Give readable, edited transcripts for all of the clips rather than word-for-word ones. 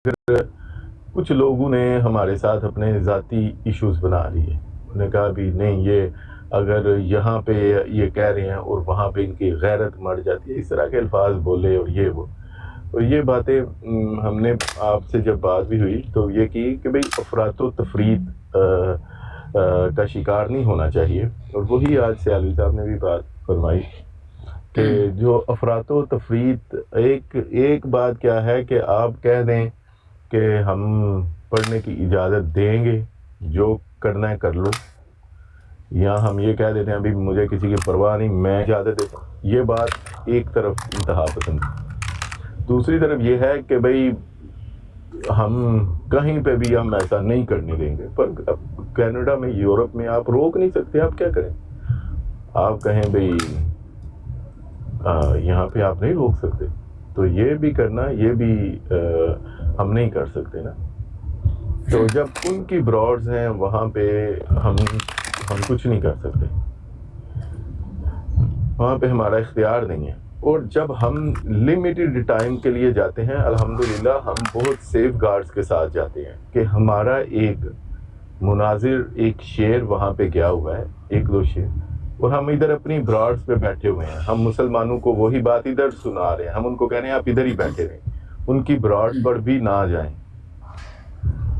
اگر کچھ لوگوں نے ہمارے ساتھ اپنے ذاتی ایشوز بنا لیے، انہوں نے کہا بھی نہیں یہ اگر یہاں پہ یہ کہہ رہے ہیں اور وہاں پہ ان کی غیرت مر جاتی ہے، اس طرح کے الفاظ بولے اور یہ وہ، تو یہ باتیں ہم نے آپ سے جب بات بھی ہوئی تو یہ کی کہ بھئی افراط و تفریط کا شکار نہیں ہونا چاہیے، اور وہی آج سیالوی صاحب نے بھی بات فرمائی کہ جو افراط و تفریط، ایک بات کیا ہے کہ آپ کہہ دیں کہ ہم پڑھنے کی اجازت دیں گے، جو کرنا ہے کر لو، یا ہم یہ کہہ دیتے ہیں ابھی مجھے کسی کی پرواہ نہیں، میں اجازت دیتا ہوں، یہ بات ایک طرف انتہا پسند ہے۔ دوسری طرف یہ ہے کہ بھئی ہم کہیں پہ بھی ہم ایسا نہیں کرنے دیں گے، پر اب کینیڈا میں، یورپ میں آپ روک نہیں سکتے، آپ کیا کریں؟ آپ کہیں بھئی یہاں پہ آپ نہیں روک سکتے، تو یہ بھی کرنا، یہ بھی ہم نہیں کر سکتے نا۔ تو جب ان کی براڈز ہیں وہاں پہ ہم کچھ نہیں کر سکتے، وہاں پہ ہمارا اختیار نہیں ہے۔ اور جب ہم لمیٹڈ ٹائم کے لیے جاتے ہیں، الحمدللہ ہم بہت سیف گارڈز کے ساتھ جاتے ہیں کہ ہمارا ایک مناظر، ایک شعر وہاں پہ گیا ہوا ہے، ایک دو شعر، اور ہم ادھر اپنی براڈز پہ بیٹھے ہوئے ہیں، ہم مسلمانوں کو وہی بات ادھر سنا رہے ہیں، ہم ان کو کہہ رہے ہیں آپ ادھر ہی بیٹھے رہیں، ان کی براڈز پر بھی نہ جائیں،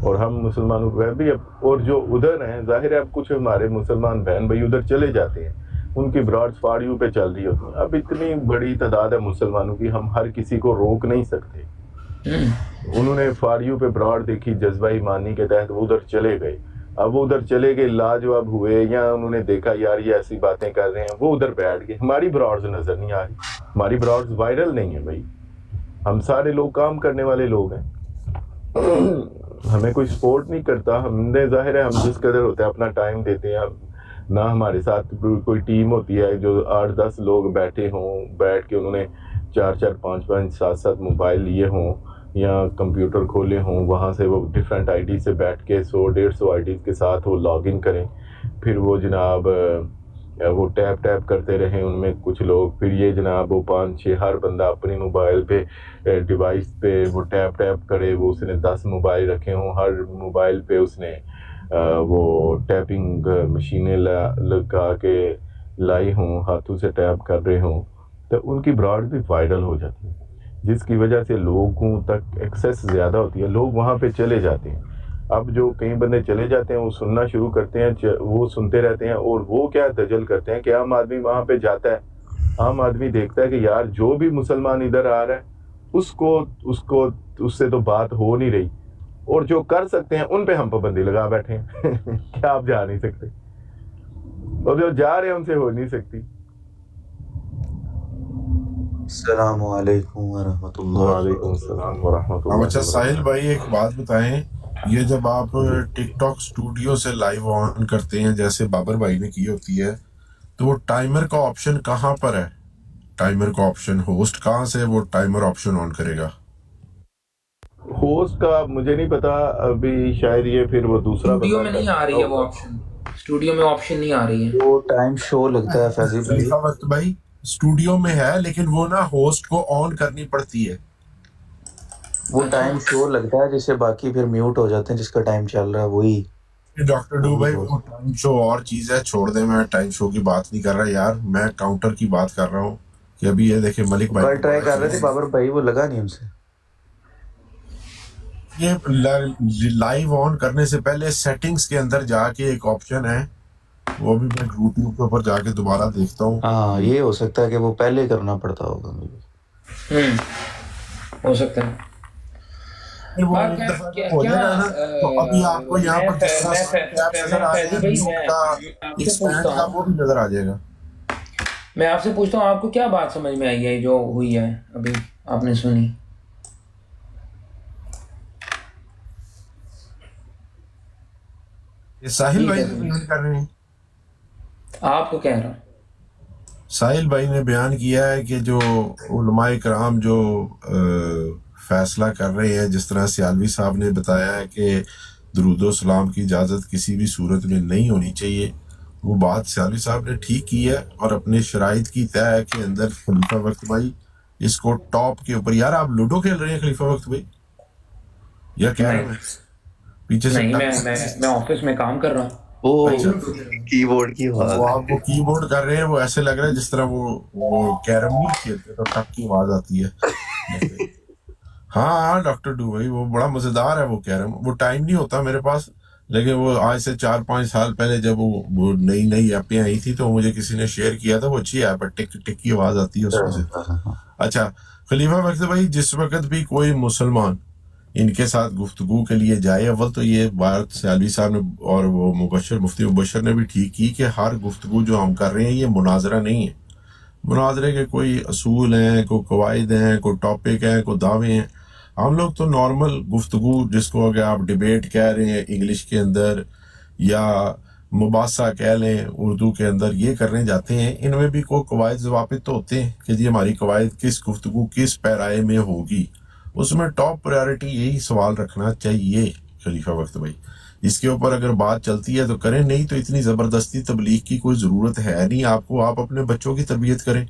اور ہم مسلمانوں کو بھی اور جو ادھر ہیں، ظاہر ہے اب کچھ ہمارے مسلمان بہن بھائی ادھر چلے جاتے ہیں، ان کی براڈز فاڑیوں پہ چل رہی ہوتی ہیں۔ اب اتنی بڑی تعداد ہے مسلمانوں کی، ہم ہر کسی کو روک نہیں سکتے۔ انہوں نے فاڑیوں پہ براڈ دیکھی جذبہ ایمانی کے تحت، وہ ادھر چلے گئے، اب وہ ادھر چلے گئے، لاجواب ہوئے، یا انہوں نے دیکھا یار یہ ایسی باتیں کر رہے ہیں، وہ ادھر بیٹھ گئے، ہماری براڈز نظر نہیں آ رہی، ہماری براڈز وائرل نہیں ہیں بھائی، ہم سارے لوگ کام کرنے والے لوگ ہیں، ہمیں کوئی سپورٹ نہیں کرتا، ہم نے ظاہر ہے ہم جس قدر ہوتا ہے اپنا ٹائم دیتے ہیں، نہ ہمارے ساتھ کوئی ٹیم ہوتی ہے جو 8-10 لوگ بیٹھے ہوں، بیٹھ کے انہوں نے 4-4 5-5 7-7 موبائل لیے ہوں یا کمپیوٹر کھولے ہوں، وہاں سے وہ ڈیفرنٹ آئی ڈی سے بیٹھ کے 100-150 آئی ڈیز کے ساتھ وہ لاگ ان کریں، پھر وہ جناب وہ ٹیپ کرتے رہیں ان میں کچھ لوگ، پھر یہ جناب وہ 5-6 ہر بندہ اپنی موبائل پہ ڈیوائس پہ وہ ٹیپ کرے، وہ اس نے 10 موبائل رکھے ہوں، ہر موبائل پہ اس نے وہ ٹیپنگ مشینیں لگا کے لائی ہوں، ہاتھوں سے ٹیپ کر رہے ہوں، تو ان کی براڈ بھی وائرل ہو جاتی ہے، جس کی وجہ سے لوگوں تک ایکسیس زیادہ ہوتی ہے، لوگ وہاں پہ چلے جاتے ہیں۔ اب جو کئی بندے چلے جاتے ہیں وہ سننا شروع کرتے ہیں، وہ سنتے رہتے ہیں، اور وہ کیا دجل کرتے ہیں کہ عام آدمی وہاں پہ جاتا ہے، عام آدمی دیکھتا ہے کہ یار جو بھی مسلمان ادھر آ رہا ہے اس سے تو بات ہو نہیں رہی، اور جو کر سکتے ہیں ان پہ ہم پابندی لگا بیٹھے ہیں کیا آپ جا نہیں سکتے، اور جو جا رہے ہیں ان سے ہو نہیں سکتی۔ السلام علیکم ورحمۃ اللہ۔ وعلیکم السلام ورحمۃ اللہ۔ اچھا ساحل بھائی ایک بات بتائیں، یہ جب آپ ٹک ٹاک اسٹوڈیو سے لائیو آن کرتے ہیں جیسے بابر بھائی نے کی ہوتی ہے، تو وہ ٹائمر کا آپشن کہاں پر ہے؟ ٹائمر کا آپشن ہوسٹ کہاں سے وہ ٹائمر آپشن آن کرے گا؟ ہوسٹ کا مجھے نہیں پتا، ابھی شاید یہ پھر وہ دوسرا اسٹوڈیو میں نہیں آ رہی ہے وہ آپشن، اسٹوڈیو میں آپشن نہیں آ رہی ہے، وہ ٹائم شو لگتا ہے فیضی بھائی، خلیفہ وقت بھائی اسٹوڈیو میں ہے لیکن وہ نا ہوسٹ کو آن کرنی پڑتی ہے، وہ ٹائم شو لگتا ہے جسے باقی پھر میوٹ ہو جاتے ہیں، جس کا ٹائم چل رہا ہے وہی۔ ڈاکٹر ڈو بھائی وہ ٹائم شو اور چیز ہے، چھوڑ دیں، میں ٹائم شو کی بات نہیں کر رہا یار، میں کاؤنٹر کی بات کر رہا ہوں کہ ابھی یہ دیکھیں ملک بھائی کل ٹرائی کر رہے تھے بابر بھائی، وہ لگا نہیں ان سے۔ یہ لائیو آن کرنے سے پہلے سیٹنگز کے اندر جا کے ایک آپشن ہے، وہ بھی میں یوٹیوب کے اوپر جا کے دوبارہ دیکھتا ہوں۔ ہاں یہ ہو سکتا ہے کہ وہ پہلے کرنا پڑتا ہوگا مجھے، ہو سکتا ہے۔ وہ ایک دفعہ جب ہو جائے گا نا تو ابھی آپ کو یہاں پر جس طرح سارے ٹیبس نظر آ رہے ہیں، میوٹ کا ایکسپینڈ کا وہ بھی نظر آ جائے گا۔ میں آپ سے پوچھتا ہوں، آپ کو کیا بات سمجھ میں آئی ہے جو ہوئی ہے ابھی آپ نے سنی؟ یہ ساحل بھائی نے بیان کر رہے ہیں، آپ کو کہہ رہا ہوں، ساحل بھائی نے بیان کیا ہے کہ جو علماء کرام جو فیصلہ کر رہے ہیں، جس طرح سیالوی صاحب نے بتایا ہے کہ درود و سلام کی اجازت کسی بھی صورت میں نہیں ہونی چاہیے، وہ بات سیالوی صاحب نے ٹھیک کی ہے، اور اپنے شرائط کی طے کے اندر خلیفہ وقت بھائی اس کو ٹاپ کے اوپر، یار آپ لوڈو کھیل رہے ہیں خلیفہ وقت بھائی؟ یا کیرم ہے پیچھے سے نہیں میں آفس میں کام کر رہا ہوں. وہ کی بورڈ کی وہ آواز آپ کو کی بورڈ کر رہے ہیں, وہ ایسے لگ رہا ہے جس طرح وہ کیرم نہیں کھیلتے تو ٹک کی آواز آتی ہے. ہاں ڈاکٹر ڈو بھائی وہ بڑا مزیدار ہے وہ کیرم. وہ ٹائم نہیں ہوتا میرے پاس, لیکن وہ آج سے 4-5 سال پہلے جب وہ نئی ایپیں آئی تھی تو مجھے کسی نے شیئر کیا تھا. وہ اچھی ایپ ہے, ٹک ٹک کی آواز آتی ہے اس میں سے. اچھا خلیفہ وقت بھائی, جس وقت بھی کوئی مسلمان ان کے ساتھ گفتگو کے لیے جائے, اول تو یہ بات سیالوی صاحب نے اور وہ مفتی مبشر نے بھی ٹھیک کی کہ ہر گفتگو جو ہم کر رہے ہیں یہ مناظرہ نہیں ہے. مناظرے کے کوئی اصول ہیں, کوئی قواعد ہیں, کوئی ٹاپک ہیں, کوئی دعوے ہیں. ہم لوگ تو نارمل گفتگو, جس کو اگر آپ ڈیبیٹ کہہ رہے ہیں انگلش کے اندر یا مباحثہ کہہ لیں اردو کے اندر, یہ کرنے جاتے ہیں. ان میں بھی کوئی قواعد ضوابط تو ہوتے ہیں کہ جی ہماری قواعد کس گفتگو کس پیرائے میں ہوگی. اس میں ٹاپ پریارٹی یہی سوال رکھنا چاہیے خلیفہ وقت بھائی. اس کے اوپر اگر بات چلتی ہے تو کریں, نہیں تو اتنی زبردستی تبلیغ کی کوئی ضرورت ہے نہیں آپ کو. آپ اپنے بچوں کی تربیت کریں,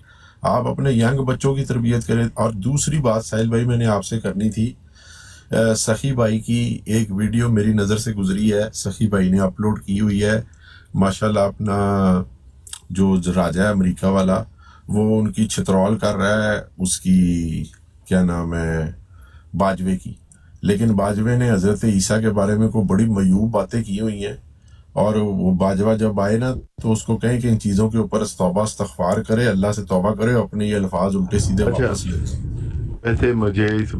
آپ اپنے ینگ بچوں کی تربیت کریں. اور دوسری بات ساحل بھائی میں نے آپ سے کرنی تھی, سخی بھائی کی ایک ویڈیو میری نظر سے گزری ہے, سخی بھائی نے اپلوڈ کی ہوئی ہے ماشاءاللہ. اپنا جو راجہ ہے امریکہ والا, وہ ان کی چھترول کر رہا ہے, اس کی کیا نام ہے باجوے کی. لیکن باجوے نے حضرت عیسیٰ کے بارے میں کوئی بڑی معیوب باتیں کی ہوئی ہیں. اور وہ باجوہ جب آئے نا تو اس کو کہیں کہ ان چیزوں کے اوپر توبہ استغفار کرے, اللہ سے توبہ کرے, اور اپنے یہ الفاظ الٹے سیدھے واپس لے. ویسے مجھے اس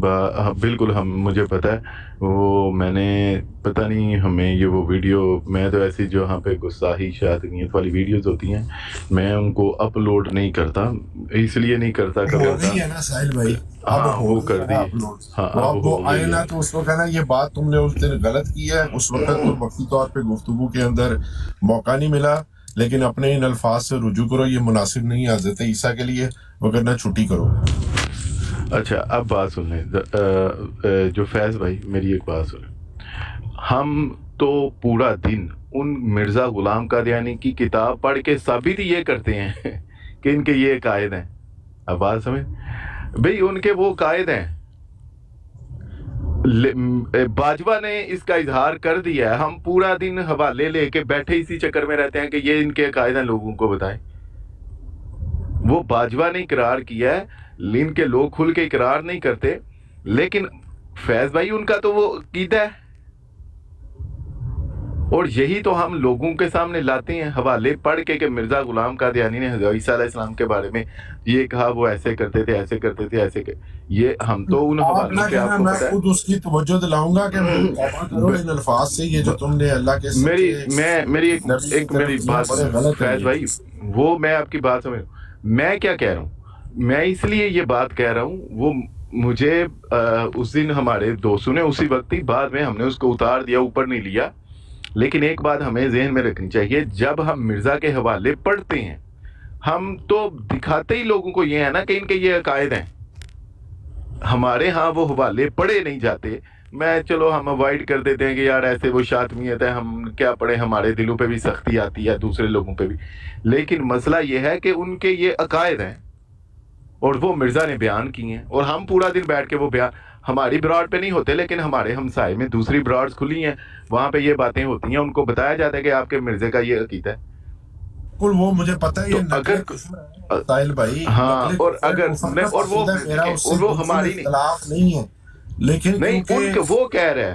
بالکل مجھے پتہ ہے, وہ میں نے پتہ نہیں ہمیں یہ وہ ویڈیو, میں تو ایسی جو یہاں پہ گستاخی شاطنیت والی ویڈیوز ہوتی ہیں میں ان کو اپلوڈ نہیں کرتا. اس لیے نہیں کرتا ہو گئی ہے نا ساحل بھائی, ہاں وہ کر دی. ہاں اب وہ آئے نا تو اس کو کہنا یہ بات تم نے اس دن غلط کی ہے. اس وقت تو وقتی طور پہ گفتگو کے اندر موقع نہیں ملا, لیکن اپنے ان الفاظ سے رجوع کرو, یہ مناسب نہیں ہے حضرت عیسیٰ کے لیے, وگرنہ چھٹی کرو. اچھا اب بات سن لیں جو فیض بھائی, میری ایک بات سنیں. ہم تو پورا دن ان مرزا غلام قادیانی کی کتاب پڑھ کے ثابت یہ کرتے ہیں کہ ان کے یہ قائد ہیں. اب بات سمجھ بھئی, ان کے وہ قائد ہیں. باجوہ نے اس کا اظہار کر دیا ہے, ہم پورا دن حوالے لے کے بیٹھے اسی چکر میں رہتے ہیں کہ یہ ان کے قائد ہیں, لوگوں کو بتائیں. وہ باجوہ نے اقرار کیا ہے, ان کے لوگ کھل کے اقرار نہیں کرتے. لیکن فیض بھائی ان کا تو وہ عقیدہ ہے, اور یہی تو ہم لوگوں کے سامنے لاتے ہیں حوالے پڑھ کے کہ مرزا غلام قادیانی نے حضرت عیسیٰ علیہ السلام کے بارے میں یہ کہا, وہ ایسے کرتے تھے, ایسے کرتے تھے, ایسے کہ یہ ہم تو ان حوالوں کے آپ کو میں پتہ ہے. خود اس کی توجہ دلاؤں گا کہ توبہ کرو ان الفاظ سے, یہ جو تم نے اللہ کے میری ایک بات فیض بھائی, وہ میں آپ کی بات سمجھ, میں کیا کہہ رہا ہوں, میں اس لیے یہ بات کہہ رہا ہوں, وہ مجھے اس دن ہمارے دوستوں نے اسی وقت ہی, بعد میں ہم نے اس کو اتار دیا, اوپر نہیں لیا. لیکن ایک بات ہمیں ذہن میں رکھنی چاہیے, جب ہم مرزا کے حوالے پڑھتے ہیں ہم تو دکھاتے ہی لوگوں کو یہ ہے نا کہ ان کے یہ عقائد ہیں. ہمارے ہاں وہ حوالے پڑھے نہیں جاتے. میں چلو ہم اوائڈ کر دیتے ہیں کہ یار ایسے وہ شاطمیت ہے, ہم کیا پڑھیں, ہمارے دلوں پہ بھی سختی آتی ہے, دوسرے لوگوں پہ بھی. لیکن مسئلہ یہ ہے کہ ان کے یہ عقائد ہیں اور وہ مرزا نے بیان کی ہیں, اور ہم پورا دن بیٹھ کے وہ بیان, ہماری براڈ پہ نہیں ہوتے لیکن ہمارے ہمسائے میں دوسری براڈز کھلی ہیں, وہاں پہ یہ باتیں ہوتی ہیں, ان کو بتایا جاتا ہے کہ آپ کے مرزے کا یہ عقیدہ ہے. وہ مجھے پتہ ہے, یہ اگر ساحل بھائی, ہاں, اور اگر اور وہ ہماری اختلاف نہیں ہے, لیکن نہیں وہ کہہ رہے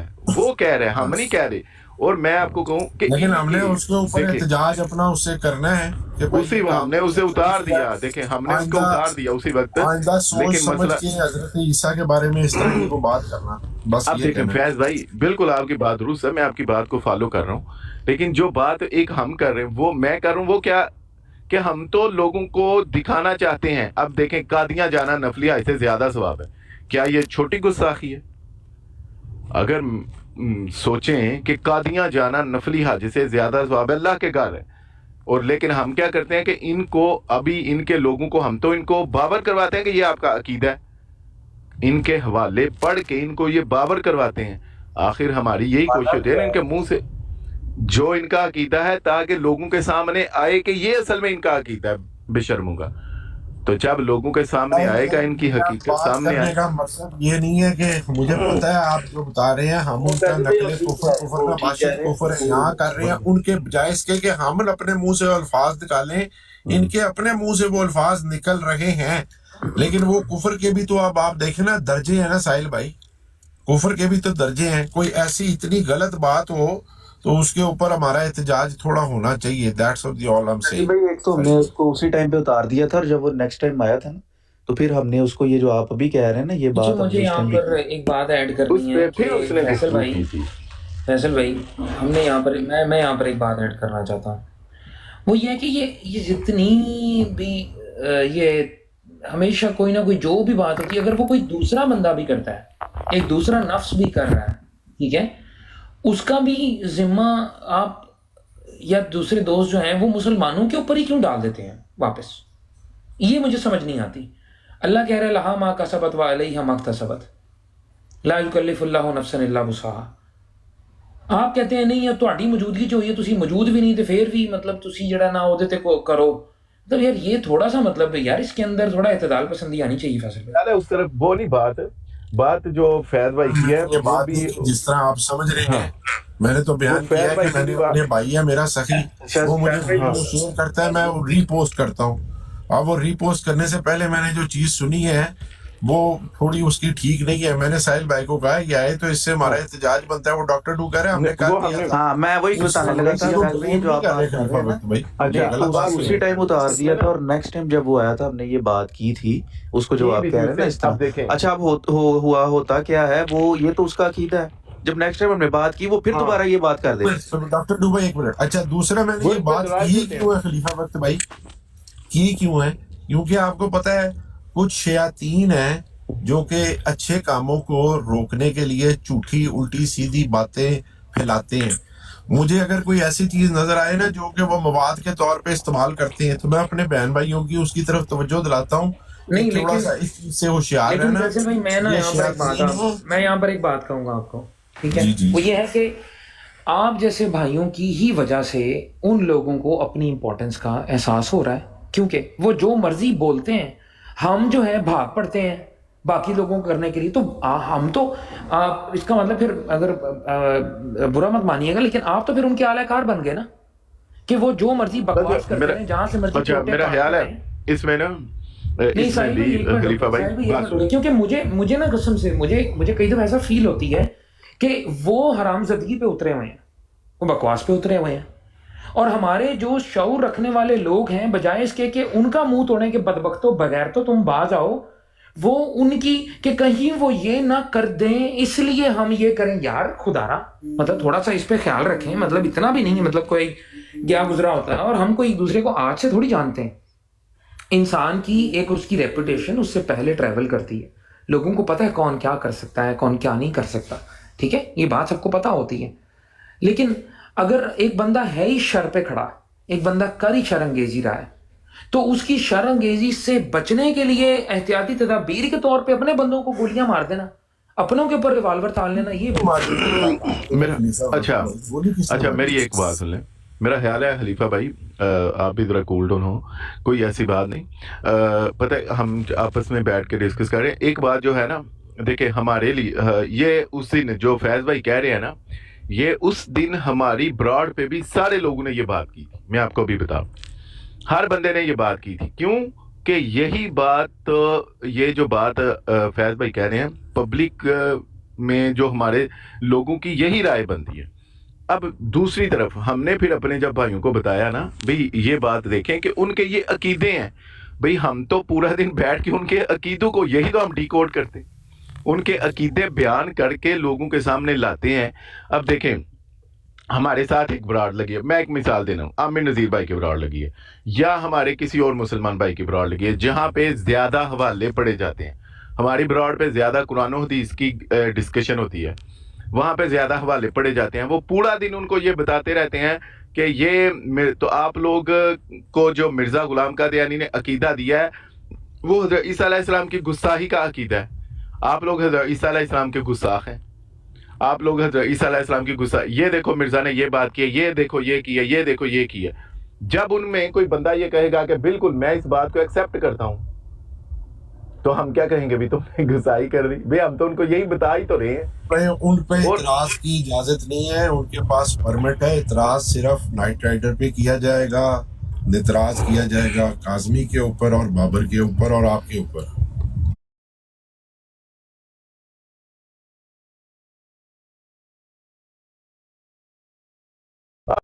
ہیں, ہم نہیں کہہ رہے. اور میں آپ کو کہوں کہ لیکن ہم نے اس کے اوپر احتجاج اپنا اس سے کرنا ہے کہ اسی ہم نے اسے اتار دیا. دیکھیں ہم نے اس کو اتار دیا اسی وقت, آئندہ سوچ لیکن سمجھ مسئلہ کے حضرت عیسیٰ کے بارے میں اس طرح کو بات کرنا. بس اب دیکھیں فیض بھائی, بالکل آپ کی بات درست ہے, میں آپ کی بات کو فالو کر رہا ہوں. لیکن جو بات ایک ہم کر رہے ہیں وہ میں کر رہا ہوں, وہ کیا کہ ہم تو لوگوں کو دکھانا چاہتے ہیں. اب دیکھیں قادیاں جانا نفلی حج سے زیادہ ثواب ہے, کیا یہ چھوٹی گستاخی ہے؟ اگر سوچیں کہ قادیاں جانا نفلی حج سے زیادہ ثواب ہے, اللہ کے گھر ہے, اور لیکن ہم کیا کرتے ہیں کہ ان کو ابھی ان کے لوگوں کو ہم تو ان کو باور کرواتے ہیں کہ یہ آپ کا عقیدہ ہے, ان کے حوالے پڑھ کے ان کو یہ باور کرواتے ہیں. آخر ہماری یہی کوشش ہوتی ہے ان کے منہ سے جو ان کا عقیدہ ہے, تاکہ لوگوں کے سامنے آئے کہ یہ اصل میں ان کا عقیدہ ہے بے شرموں کا. تو جب لوگوں کے سامنے آئے گا ان کی حقیقت بات سامنے کرنے آئے کا مقصد یہ نہیں ہے کہ مجھے پتا ہے آپ جو بتا رہے ہیں ہم ان کا نقل کفر کا باشد کفر یہاں کر رہے ہیں، ان کے بجائے اس کے کہ ہم اپنے منہ سے الفاظ نکالیں، ان کے اپنے منہ سے وہ الفاظ نکل رہے ہیں، لیکن وہ کفر کے بھی تو اب آپ دیکھیں نا درجے ہیں نا ساحل بھائی، کفر کے بھی تو درجے ہیں. کوئی ایسی اتنی غلط بات ہو تو اس کے اوپر ہمارا احتجاج تھوڑا ہونا چاہیے. That's all I am seeing. بھائی ایک تو ہم نے اس کو اسی ٹائم پہ اتار دیا تھا، اور جب وہ نیکسٹ ٹائم آیا تھا نا تو پھر ہم نے اس کو یہ جو آپ ابھی کہہ رہے ہیں نا یہ بات مجھے یہاں پر ایک بات ایڈ اس کرنی پہ ہے پھر اس نے کہ گفتگو کی تھی. فیصل بھائی ہم نے یہاں پر میں یہاں پر ایک بات ایڈ کرنا چاہتا ہوں، وہ یہ ہے کہ یہ جتنی بھی یہ ہمیشہ کوئی نہ کوئی جو بھی بات ہوتی ہے، اگر وہ کوئی دوسرا بندہ بھی کرتا ہے، ایک دوسرا نفس بھی کر رہا ہے، ٹھیک ہے، اس کا بھی ذمہ آپ یا دوسرے دوست جو ہیں وہ مسلمانوں کے اوپر ہی کیوں ڈال دیتے ہیں واپس؟ یہ مجھے سمجھ نہیں آتی. اللہ کہہ رہا ہے لہا ما کسبت وعلیہا ما اکتسبت لا یکلف اللہ نفسا الا وسعہا. آپ کہتے ہیں نہیں تہاڈی موجودگی جو ہوئی ہے تسی موجود بھی نہیں تے پھر بھی مطلب تسی جڑا نا اودے تے کرو، مطلب یار یہ تھوڑا سا مطلب یار اس کے اندر تھوڑا اعتدال پسندی آنی چاہیے. فیصل بھائی اس طرف وہ نہیں بات جو فیض بھائی کی ہے یہ وہ بات بھی جس طرح آپ سمجھ رہے ہیں، میں نے تو بیان کیا ہے کہ میں نے اپنے بھائی ہے میرا سخی، وہ مجھے شیئر کرتا ہے، میں ری پوسٹ کرتا ہوں، اور وہ ری پوسٹ کرنے سے پہلے میں نے جو چیز سنی ہے وہ تھوڑی اس کی ٹھیک نہیں ہے. میں نے ساحل بھائی کو کہا یہ آئے تو اس سے ہمارا احتجاج بنتا ہے. وہ ڈاکٹر ڈو کہہ رہے ہیں ہم نے کہا دیا تھا. ہاں میں وہی بتانے لگا کہ جو آپ بات کر رہے ہیں نا اسی ٹائم اتار دیا تھا، اور نیکسٹ ٹائم جب وہ آیا تھا ہم نے یہ بات کی تھی اس کو جو آپ کہہ رہے ہیں نا اس طرح. اچھا اب ہوا ہوتا کیا ہے، وہ یہ تو اس کا عقیدہ ہے، جب نیکسٹ ٹائم ہم نے بات کی وہ پھر دوبارہ یہ بات کر دے. ڈاکٹر ڈو بھائی ایک منٹ. اچھا دوسرا میں نے یہ بات کی کیوں ہے خلیفہ وقت بھائی، کی کیوں ہے؟ کیونکہ آپ کو پتا ہے کچھ شیاطین ہیں جو کہ اچھے کاموں کو روکنے کے لیے جھوٹی الٹی سیدھی باتیں پھیلاتے ہیں. مجھے اگر کوئی ایسی چیز نظر آئے نا جو کہ وہ مواد کے طور پہ استعمال کرتے ہیں تو میں اپنے بہن بھائیوں کی اس کی طرف توجہ دلاتا ہوں کہ تھوڑا سا اس چیز سے ہوشیار رہنا. میں یہاں پر ایک بات کہوں گا آپ کو، ٹھیک ہے، وہ یہ ہے کہ آپ جیسے بھائیوں کی ہی وجہ سے ان لوگوں کو اپنی امپورٹنس کا احساس ہو رہا ہے، کیونکہ وہ جو مرضی بولتے ہیں، ہم جو ہے بھاگ پڑتے ہیں باقی لوگوں کو کرنے کے لیے. تو ہم تو اس کا مطلب پھر اگر برا مت مانیے گا لیکن آپ تو پھر ان کے اعلی کار بن گئے نا، کہ وہ جو مرضی بکواس کرتے ہیں جہاں سے مرضی. اچھا میرا خیال ہے اس میں نا خلیفہ بھائی، کیونکہ مجھے نا قسم سے مجھے کئی دفعہ ایسا فیل ہوتی ہے کہ وہ حرام زدگی پہ اترے ہوئے ہیں، وہ بکواس پہ اترے ہوئے ہیں، اور ہمارے جو شعور رکھنے والے لوگ ہیں بجائے اس کے کہ ان کا منہ توڑیں کہ بدبختوں بغیر تو تم باز آؤ، وہ ان کی کہ کہیں وہ یہ نہ کر دیں اس لیے ہم یہ کریں. یار خدارا مطلب تھوڑا سا اس پہ خیال رکھیں، مطلب اتنا بھی نہیں ہے، مطلب کوئی گیا گزرا ہوتا ہے، اور ہم کو ایک دوسرے کو آج سے تھوڑی جانتے ہیں. انسان کی ایک اس کی ریپوٹیشن اس سے پہلے ٹریول کرتی ہے، لوگوں کو پتہ ہے کون کیا کر سکتا ہے کون کیا نہیں کر سکتا، ٹھیک ہے، یہ بات سب کو پتہ ہوتی ہے. لیکن اگر ایک بندہ ہے ہی شر پہ کھڑا، ایک بندہ کر ہی شر انگیزی رہا ہے، تو اس کی شر انگیزی سے بچنے کے لیے احتیاطی تدابیر کے طور پہ اپنے بندوں کو گولیاں مار دینا، اپنوں کے اوپر ریوالور تال لینا، یہ اچھا میری ایک بات سن لیں. میرا خیال ہے خلیفہ بھائی آپ بھی ذرا کول ڈاؤن ہو، کوئی ایسی بات نہیں. پتہ ہے ہم آپس میں بیٹھ کے ڈسکس کر رہے ہیں. ایک بات جو ہے نا دیکھیں ہمارے لیے یہ اس دن جو فیض بھائی کہہ رہے ہیں نا، یہ اس دن ہماری براڈ پہ بھی سارے لوگوں نے یہ بات کی تھی. میں آپ کو بھی بتاؤں ہر بندے نے یہ بات کی تھی. کیوں کہ یہی بات یہ جو بات فیض بھائی کہہ رہے ہیں پبلک میں جو ہمارے لوگوں کی یہی رائے بنتی ہے. اب دوسری طرف ہم نے پھر اپنے جب بھائیوں کو بتایا نا بھئی یہ بات دیکھیں کہ ان کے یہ عقیدے ہیں، بھئی ہم تو پورا دن بیٹھ کے ان کے عقیدوں کو یہی تو ہم ڈی کوڈ کرتے، ان کے عقیدے بیان کر کے لوگوں کے سامنے لاتے ہیں. اب دیکھیں ہمارے ساتھ ایک براڑ لگی ہے، میں ایک مثال دینا ہوں، عامر نذیر بھائی کی براڑ لگی ہے یا ہمارے کسی اور مسلمان بھائی کی براڑ لگی ہے جہاں پہ زیادہ حوالے پڑے جاتے ہیں. ہماری براڑ پہ زیادہ قرآن و حدیث کی ڈسکشن ہوتی ہے، وہاں پہ زیادہ حوالے پڑے جاتے ہیں. وہ پورا دن ان کو یہ بتاتے رہتے ہیں کہ یہ تو آپ لوگ کو جو مرزا غلام قادیانی نے عقیدہ دیا ہے وہ حضرت عیسیٰ علیہ السلام کی گستاخی کا عقیدہ ہے. آپ لوگ حضرت عیسیٰ علیہ السلام کے گستاخ ہیں، آپ لوگ حضرت عیسیٰ علیہ السلام کی گستاخ، یہ دیکھو مرزا نے یہ بات کی ہے، یہ دیکھو یہ کی ہے، یہ دیکھو یہ کی ہے. جب ان میں کوئی بندہ یہ کہے گا کہ بالکل میں اس بات کو ایکسیپٹ کرتا ہوں، تو ہم کیا کہیں گے بھی تم نے گھسائی کر دی؟ بھئی ہم تو ان کو یہی بتا ہی تو رہے ہیں. ان پہ اعتراض کی اجازت نہیں ہے, ان کے پاس پرمٹ ہے. اعتراض صرف نائٹ رائڈر پہ کیا جائے گا, اعتراض کیا جائے گا کاظمی کے اوپر اور بابر کے اوپر اور آپ کے اوپر.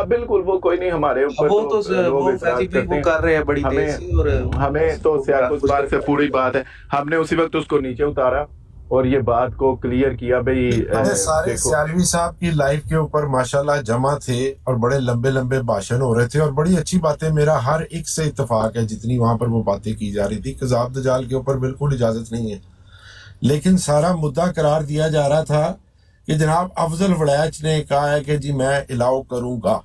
بالکل وہ کوئی نہیں, ہمارے اوپر وہ تو وہ کر رہے ہیں بڑی تیز سے, اور ہمیں تو سیاق بار سے پوری بات ہے, ہم نے اسی وقت اس کو نیچے اتارا اور یہ بات کو کلیئر کیا. بھئی سارے سیالوی صاحب کی لائف کے اوپر ماشاءاللہ جمع تھے اور بڑے لمبے لمبے بھاشن ہو رہے تھے اور بڑی اچھی باتیں, میرا ہر ایک سے اتفاق ہے جتنی وہاں پر وہ باتیں کی جا رہی تھی. کذاب دجال کے اوپر بالکل اجازت نہیں ہے, لیکن سارا مدعا قرار دیا جا رہا تھا کہ جناب افضل وڑیچ نے کہا ہے کہ جی میں الاؤ کروں گا,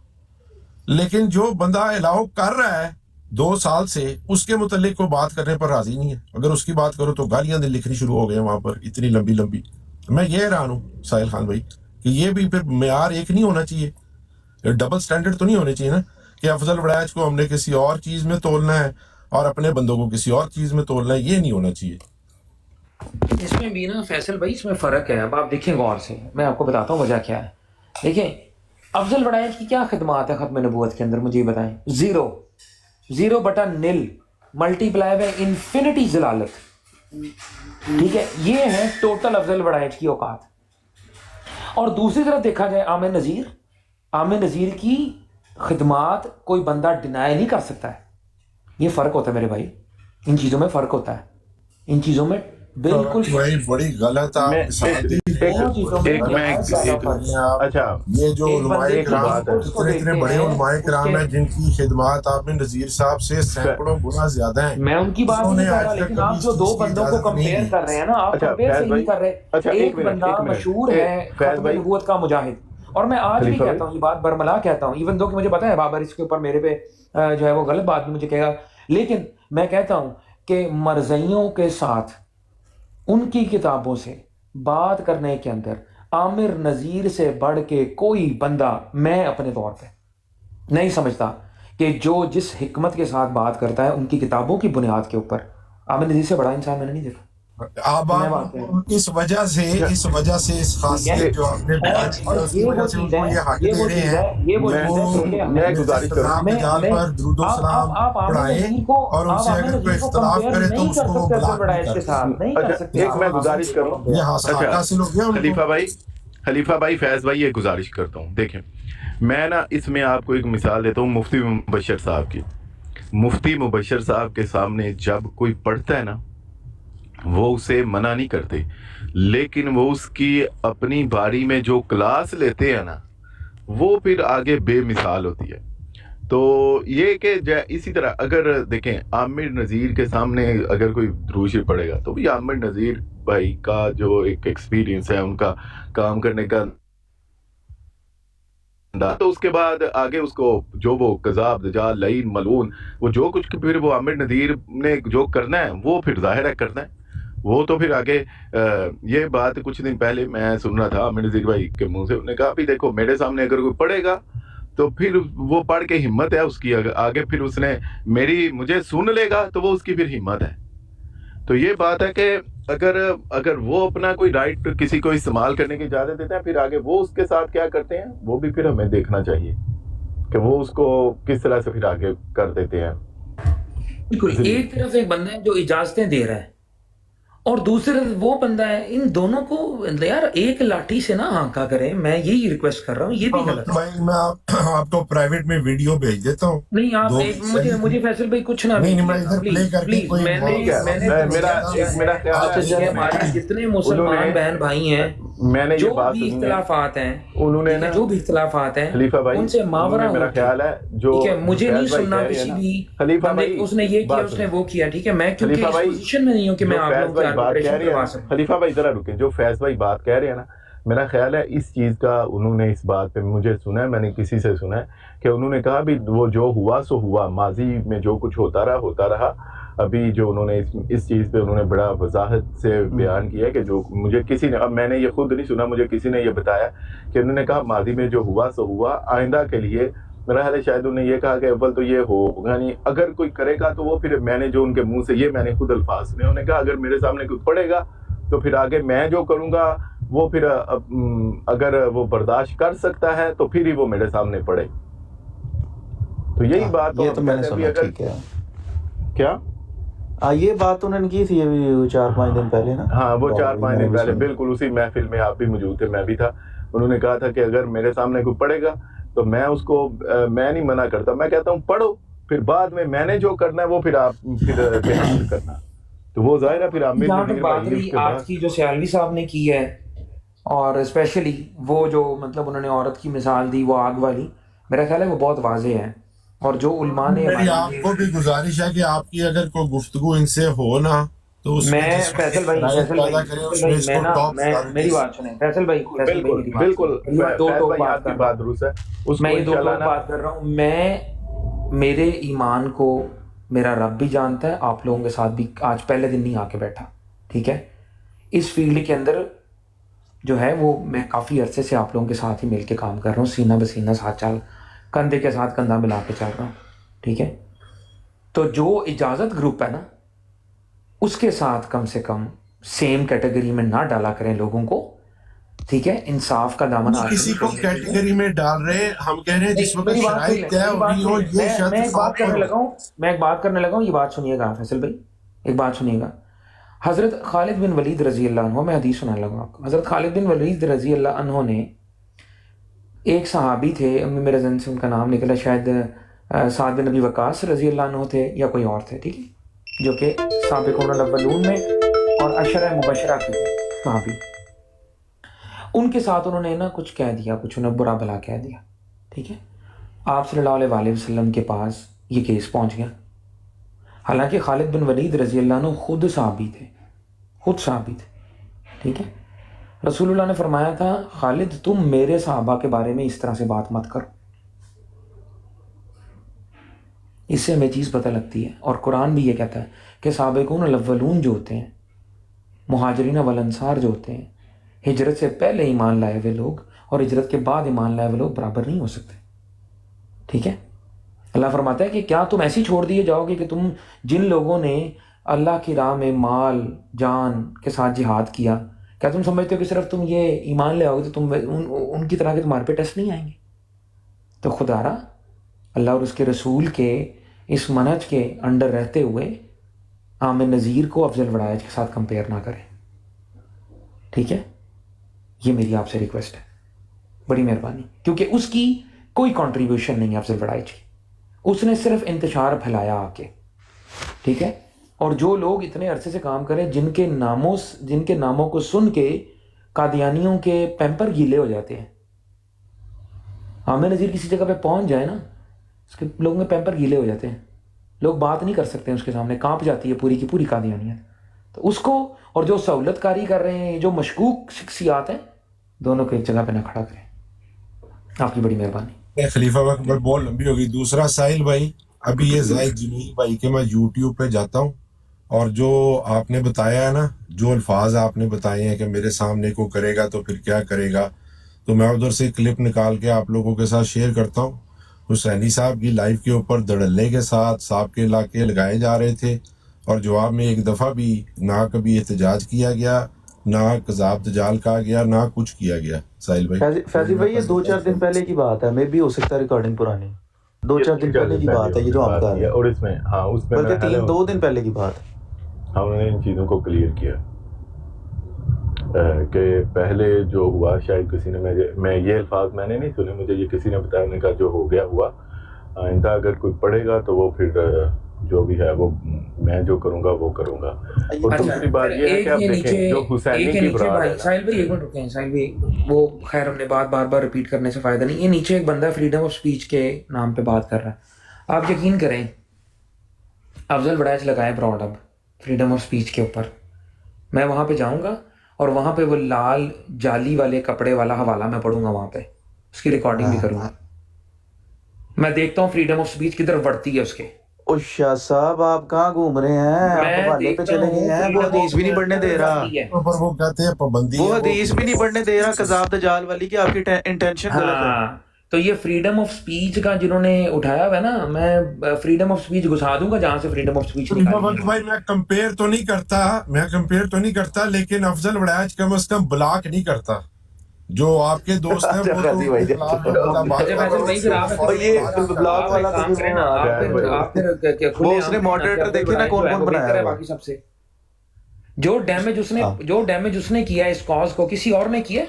لیکن جو بندہ الاؤ کر رہا ہے 2 سال سے اس کے متعلق کوئی بات کرنے پر راضی نہیں ہے. اگر اس کی بات کرو تو گالیاں لکھنی شروع ہو گئے وہاں پر اتنی لمبی لمبی. میں یہ حیران ہوں ساحل خان بھائی کہ یہ بھی پھر معیار ایک نہیں ہونا چاہیے, ڈبل سٹینڈرڈ تو نہیں ہونے چاہیے نا کہ افضل وڑیچ کو ہم نے کسی اور چیز میں تولنا ہے اور اپنے بندوں کو کسی اور چیز میں تولنا ہے, یہ نہیں ہونا چاہیے. اس میں بھی نا فیصل بھائی اس میں فرق ہے. اب آپ دیکھیں غور سے, میں آپ کو بتاتا ہوں وجہ کیا ہے. دیکھیں افضل وڑیچ کی کیا خدمات ہے ختم نبوت کے اندر, مجھے یہ بتائیں. 0.0 ملٹی پلائی بائی انفینٹی ضلالت, ٹھیک ہے, یہ ہے ٹوٹل افضل وڑیچ کی اوقات. اور دوسری طرف دیکھا جائے عامر نذیر کی خدمات کوئی بندہ ڈینائی نہیں کر سکتا ہے. یہ فرق ہوتا ہے میرے بھائی, ان چیزوں میں فرق ہوتا ہے, ان چیزوں میں بالکل بڑی غلط آپ اچھا یہ جو علماء کرام اتنے بڑے علماء کرام ہیں جن کی خدمات آپ نذیر صاحب سے سینکڑوں گنا زیادہ ہیں. میں ان کی بات نہیں کر رہا, لیکن آپ جو 2 بندوں کو کمپیئر کر رہے ہیں نا, آپ کمپیئر سے نہیں کر رہے. ایک بندہ مشہور ہے ختم نبوت کا مجاہد, اور میں آج بھی کہتا ہوں یہ بات برملا کہتا ہوں, ایون دو کہ مجھے پتا ہے بابر اس کے اوپر میرے پہ جو ہے وہ غلط بات بھی مجھے کہے گا, لیکن میں کہتا ہوں کہ مرزائیوں کے ساتھ ان کی کتابوں سے بات کرنے کے اندر عامر نذیر سے بڑھ کے کوئی بندہ میں اپنے طور پہ نہیں سمجھتا کہ جو جس حکمت کے ساتھ بات کرتا ہے ان کی کتابوں کی بنیاد کے اوپر عامر نذیر سے بڑا انسان میں نے نہیں دیکھا. آپ اس وجہ سے اس خاصیت جو آپ نے بیان کی اس کی وجہ سے ان کو یہ حق دے رہے ہیں میں گزارش کروں پر درود و سلام پڑھائیں اور ان سے اگر کوئی اختلاف کرے تو اس کو وہ بلاک نہیں کر سکتے. ایک میں گزارش کروں, یہ حاصل ہو گیا خلیفہ بھائی فیض بھائی, یہ گزارش کرتا ہوں. دیکھیں میں نا اس میں آپ کو ایک مثال دیتا ہوں مفتی مبشر صاحب کی. مفتی مبشر صاحب کے سامنے جب کوئی پڑھتا ہے نا وہ اسے منع نہیں کرتے, لیکن وہ اس کی اپنی باری میں جو کلاس لیتے ہیں نا وہ پھر آگے بے مثال ہوتی ہے. تو یہ کہ اسی طرح اگر دیکھیں عامر نذیر کے سامنے اگر کوئی درود شریف پڑھے گا تو بھی عامر نذیر بھائی کا جو ایک ایکسپیرینس ہے, ان کا کام کرنے کا, تو اس کے بعد آگے اس کو جو وہ کذاب دجال لعین ملعون وہ جو کچھ پھر وہ عامر نذیر نے جو کرنا ہے وہ پھر ظاہر ہے کرنا ہے. وہ تو پھر آگے یہ بات کچھ دن پہلے میں سن رہا تھا عامر نذیر بھائی کے منہ سے, انہوں نے کہا بھی دیکھو میرے سامنے اگر کوئی پڑھے گا تو پھر وہ پڑھ کے ہمت ہے اس کی, آگے پھر اس نے مجھے سن لے گا تو وہ اس کی پھر ہمت ہے. تو یہ بات ہے کہ اگر وہ اپنا کوئی رائٹ کسی کو استعمال کرنے کی اجازت دیتے ہیں, پھر آگے وہ اس کے ساتھ کیا کرتے ہیں وہ بھی پھر ہمیں دیکھنا چاہیے کہ وہ اس کو کس طرح سے پھر آگے کر دیتے ہیں. بالکل, ایک طرف ایک بندہ ہے جو اجازتیں دے رہا ہے اور دوسری طرف وہ بندہ ہے, ان دونوں کو یار ایک لاٹھی سے نہ ہانکا کریں. میں یہی ریکویسٹ کر رہا ہوں, یہ بھی غلط ہے. میں آپ کو پرائیویٹ میں ویڈیو بھیج دیتا ہوں. نہیں آپ مجھے فیصل بھائی کچھ نہ جتنے مسلمان بہن بھائی ہیں میں نے جو بھی اختلافات ہیں ان سے ماورا میرا خیال ہے جو مجھے نہیں سننا کسی بھی اس نے یہ کیا اس نے وہ کیا, ٹھیک ہے, میں کیونکہ اس پوزیشن میں نہیں ہوں کہ میں آپ لوگوں کی آرگومیشن کروا سکوں. خلیفہ بھائی ذرا رکیں, جو فیض بھائی بات کہہ رہے ہیں نا, میرا خیال ہے اس چیز کا انہوں نے اس بات پہ مجھے سنا ہے, میں نے کسی سے سنا ہے کہ انہوں نے کہا بھی وہ جو ہوا سو ہوا, ماضی میں جو کچھ ہوتا رہا. ابھی جو انہوں نے اس چیز پہ انہوں نے بڑا وضاحت سے بیان کیا کہ جو مجھے کسی نے, اب میں نے یہ خود نہیں سنا, مجھے کسی نے یہ بتایا کہ انہوں نے کہا ماضی میں جو ہوا سو ہوا, آئندہ کے لیے میرا خیال ہے شاید انہیں یہ کہا کہ اول تو یہ ہوگا نہیں, اگر کوئی کرے گا تو وہ پھر میں نے جو ان کے منہ سے یہ میں نے خود الفاظ سنے, انہوں نے کہا اگر میرے سامنے کوئی پڑے گا تو پھر آگے میں جو کروں گا وہ پھر اگر وہ برداشت کر سکتا ہے تو پھر ہی وہ میرے سامنے پڑے. تو یہی بات یہ تو میں نے سنا. ٹھیک ہے, کیا یہ بات انہوں نے کی تھی ابھی 4-5 دن پہلے نا. ہاں وہ 4-5 دن پہلے بالکل اسی محفل میں آپ بھی موجود تھے, میں بھی تھا. انہوں نے کہا تھا کہ اگر میرے سامنے کوئی پڑے گا تو میں اس کو میں نہیں منع کرتا, میں کہتا ہوں پڑھو, پھر بعد میں نے جو کرنا ہے وہ پھر آپ پھر بیان کرنا. تو وہ ظاہر ہے پھر آج کی جو سیالوی صاحب نے کی ہے, اور اسپیشلی وہ جو مطلب انہوں نے عورت کی مثال دی وہ آگ والی, میرا خیال ہے وہ بہت واضح ہے. اور جو علماء نے میری آپ کو بھی گزارش ہے کہ آپ کی اگر کوئی گفتگو ان سے ہو نا تو اس میں فیصل بھائی میری بات سنیں فیصل بھائی, بالکل بات درست ہے, میں یہ دو بات کر رہا ہوں. میں میرے ایمان کو میرا رب بھی جانتا ہے, آپ لوگوں کے ساتھ بھی آج پہلے دن نہیں آ کے بیٹھا, ٹھیک ہے. اس فیلڈ کے اندر جو ہے وہ میں کافی عرصے سے آپ لوگوں کے ساتھ ہی مل کے کام کر رہا ہوں, سینہ بسینہ ساتھ چل, کندھے کے ساتھ کندھا ملا کے چل رہا ہوں, ٹھیک ہے. تو جو اجازت گروپ ہے نا اس کے ساتھ کم سے کم سیم کیٹیگری میں نہ ڈالا کریں لوگوں کو, ٹھیک ہے. انصاف کا دامن کسی کو کیٹیگری میں ڈال رہے, ہم کہہ رہے ہیں جس وقت شرائط طے ہو رہی ہو یہ شرط. میں ایک بات کرنے لگا ہوں, یہ بات سنیے گا فیصل بھائی, ایک بات سنیے گا. حضرت خالد بن ولید رضی اللہ عنہ, میں حدیث سنانے لگا آپ کو. حضرت خالد بن ولید رضی اللہ عنہ نے, ایک صحابی تھے, میرے ذہن سے ان کا نام نکلا, شاید سعد بن ابی وقاص رضی اللہ عنہ تھے یا کوئی اور تھے, ٹھیک ہے, جو کہ سابقون الاولون میں اور عشرہ مبشرہ کے صحابی. ان کے ساتھ انہوں نے نا کچھ کہہ دیا, کچھ انہیں برا بھلا کہہ دیا, ٹھیک ہے. آپ صلی اللہ علیہ وسلم کے پاس یہ کیس پہنچ گیا. حالانکہ خالد بن ولید رضی اللہ عنہ خود صحابی تھے, ٹھیک ہے. رسول اللہ نے فرمایا تھا خالد تم میرے صحابہ کے بارے میں اس طرح سے بات مت کرو. اس سے ہمیں چیز پتہ لگتی ہے, اور قرآن بھی یہ کہتا ہے کہ سابقون الاولون جو ہوتے ہیں, مہاجرین والانصار جو ہوتے ہیں, ہجرت سے پہلے ایمان لائے ہوئے لوگ اور ہجرت کے بعد ایمان لائے ہوئے لوگ برابر نہیں ہو سکتے, ٹھیک ہے. اللہ فرماتا ہے کہ کیا تم ایسی چھوڑ دیے جاؤ گے کہ تم جن لوگوں نے اللہ کی راہ میں مال جان کے ساتھ جہاد کیا, کیا تم سمجھتے ہو کہ صرف تم یہ ایمان لے آؤ گے تو تم ان کی طرح کے تمہارے پہ ٹیسٹ نہیں آئیں گے؟ تو خدا را اللہ اور اس کے رسول کے اس منہج کے انڈر رہتے ہوئے عامر نذیر کو افضل وڑائج کے ساتھ کمپیئر نہ کریں, ٹھیک ہے. یہ میری آپ سے ریکویسٹ ہے, بڑی مہربانی, کیونکہ اس کی کوئی کنٹریبیوشن نہیں ہے افضل وڑائج کی, اس نے صرف انتشار پھیلایا آ کے, ٹھیک ہے. اور جو لوگ اتنے عرصے سے کام کریں, جن کے ناموں کو سن کے قادیانیوں کے پیمپر گیلے ہو جاتے ہیں. عامر نذیر کسی جگہ پہ پہنچ جائے نا, اس کے لوگوں کے پیمپر گیلے ہو جاتے ہیں, لوگ بات نہیں کر سکتے, اس کے سامنے کانپ جاتی ہے پوری کی پوری قادیانیت. تو اس کو اور جو سہولت کاری کر رہے ہیں, جو مشکوک شخصیات ہیں, دونوں کو ایک جگہ پہ نہ کھڑا کریں. آپ کی بڑی مہربانی. خلیفہ وقت میں بہت لمبی ہوگی. دوسرا ساحل بھائی, ابھی یہ زاہد جمیل بھائی کہ میں یوٹیوب پہ جاتا ہوں اور جو آپ نے بتایا ہے نا, جو الفاظ آپ نے بتائے ہیں کہ میرے سامنے کو کرے گا تو پھر کیا کرے گا, تو میں ادھر سے کلپ نکال کے آپ لوگوں کے ساتھ شیئر کرتا ہوں. حسینی صاحب کی لائف کے اوپر دڑلے کے ساتھ صاحب کے علاقے لگائے جا رہے تھے, اور جواب میں ایک دفعہ بھی نہ کبھی احتجاج کیا گیا, نہ کذاب دجال کہا گیا, نہ کچھ کیا گیا. ساحل بھائی, فیضی بھائی, یہ 2-4 دن پہلے کی بات ہے, میں بھی ہو سکتا ہے ریکارڈنگ پرانی, 2-4 دن پہلے کی بات ہے یہ جو آپ کا ہے, اور اس میں بلکہ 2 دن پہلے کی بات ہے. ہم نے ان چیزوں کو کلیئر کیا کہ پہلے جو ہوا, شاید کسی نے میں یہ الفاظ میں نے نہیں سنے, مجھے یہ کسی نے بتایا, نے کہا جو ہو گیا ہوا, آئندہ اگر کوئی پڑھے گا تو وہ پھر جو بھی ہے وہ میں جو کروں گا وہ کروں گا. اور دوسری بات یہ ہے کہ آپ دیکھیں جو حسینی کی براد ہے. ساحل بھائی ایک منٹ رکیں, ساحل بھائی, وہ خیر ہم نے بار بار ریپیٹ کرنے سے فائدہ نہیں. یہ نیچے ایک بندہ فریڈم آف سپیچ کے نام پہ بات کر رہا ہے. آپ یقین کریں, افضل وڑائج لگائے براڈ اب فریڈم آف سپیچ کے اوپر, میں وہاں پہ جاؤں گا اور وہاں پہ وہ لال جالی والے کپڑے والا حوالہ میں پڑھوں گا, وہاں پہ اس کی ریکارڈنگ بھی کروں گا. میں دیکھتا ہوں فریڈم آف سپیچ کدھر بڑھتی ہے اس کے. شاہ صاحب آپ کہاں گھوم رہے ہیں, آپ حوالے پہ چلے گئے ہیں, وہ حدیث بھی نہیں پڑھنے دے رہا, وہ کہتے ہیں پابندی, وہ حدیث بھی نہیں پڑھنے دے رہا کذاب دجال والی, کہ آپ کی انٹینشن غلط ہے. تو یہ فریڈم آف سپیچ کا جنہوں نے اٹھایا ہوا ہے نا, میں فریڈم آف سپیچ گھسا دوں گا جہاں سے فریڈم آف سپیچ بھائی میں کمپیئر تو نہیں کرتا لیکن افضل وڑائچ کم از کم بلاک نہیں کرتا. جو آپ کے دوست ہیں باقی سب سے جو ڈیمیج اس نے کیا اس کاز کو کسی اور نے کیا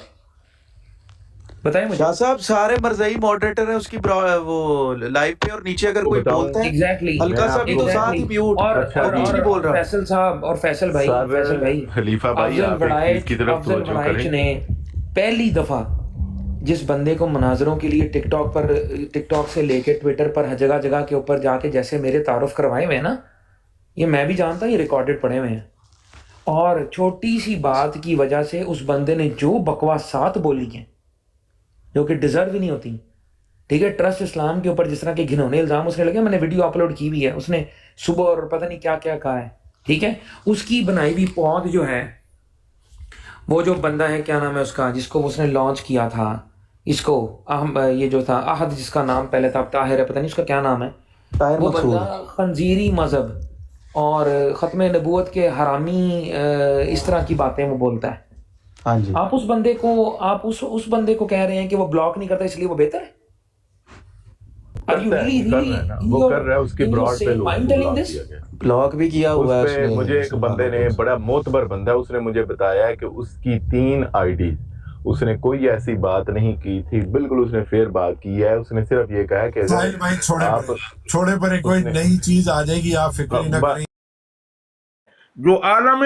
بتائیں مجھے. شاہ صاحب سارے مرزائی ماڈریٹر ہیں اس کی وہ لائیو پہ, اور نیچے اگر کوئی بولتا ہے ایگزیکٹلی ہلکا سا بھی تو ساتھ ہی میوٹ. اور فیصل صاحب اور فیصل بھائی خلیفہ بھائی افضل وڑائچ نے پہلی دفعہ جس بندے کو مناظروں کے لیے ٹک ٹاک سے لے کے ٹویٹر پر جگہ جگہ کے اوپر جا کے جیسے میرے تعارف کروائے ہوئے ہیں نا, یہ میں بھی جانتا ہوں, یہ ریکارڈڈ پڑے ہوئے ہیں. اور چھوٹی سی بات کی وجہ سے اس بندے نے جو بکواسات بولی ہیں جو کہ ڈیزرو ہی نہیں ہوتی, ٹھیک ہے, ٹرسٹ اسلام کے اوپر جس طرح کے گھنونے الزام اس نے لگے, میں نے ویڈیو اپلوڈ کی بھی ہے, اس نے صبح اور پتہ نہیں کیا کیا کہا ہے, ٹھیک ہے. اس کی بنائی ہوئی پود جو ہے, وہ جو بندہ ہے کیا نام ہے اس کا, جس کو اس نے لانچ کیا تھا, اس کو یہ جو تھا احد, جس کا نام پہلے تھا طاہر ہے, پتہ نہیں اس کا کیا نام ہے, وہ بندہ خنزیری مذہب اور ختم نبوت کے حرامی اس طرح کی باتیں وہ بولتا ہے. ہاں جی, آپ اس بندے کو کہہ رہے ہیں کہ وہ بلاک نہیں کرتا اس لیے وہ بہتر ہے. وہ کر رہا ہے, اس کی براڈ پہ بلاک بھی کیا ہوا ہے. مجھے ایک بندے نے, بڑا معتبر بندہ, اس نے مجھے بتایا کہ اس کی 3 ID, اس نے کوئی ایسی بات نہیں کی تھی, بالکل اس نے فیئر بات کی ہے. اس نے صرف یہ کہا کہ چھوڑے پر کوئی نئی چیز آ جائے گی, آپ فکر نہ کریں. جو عالم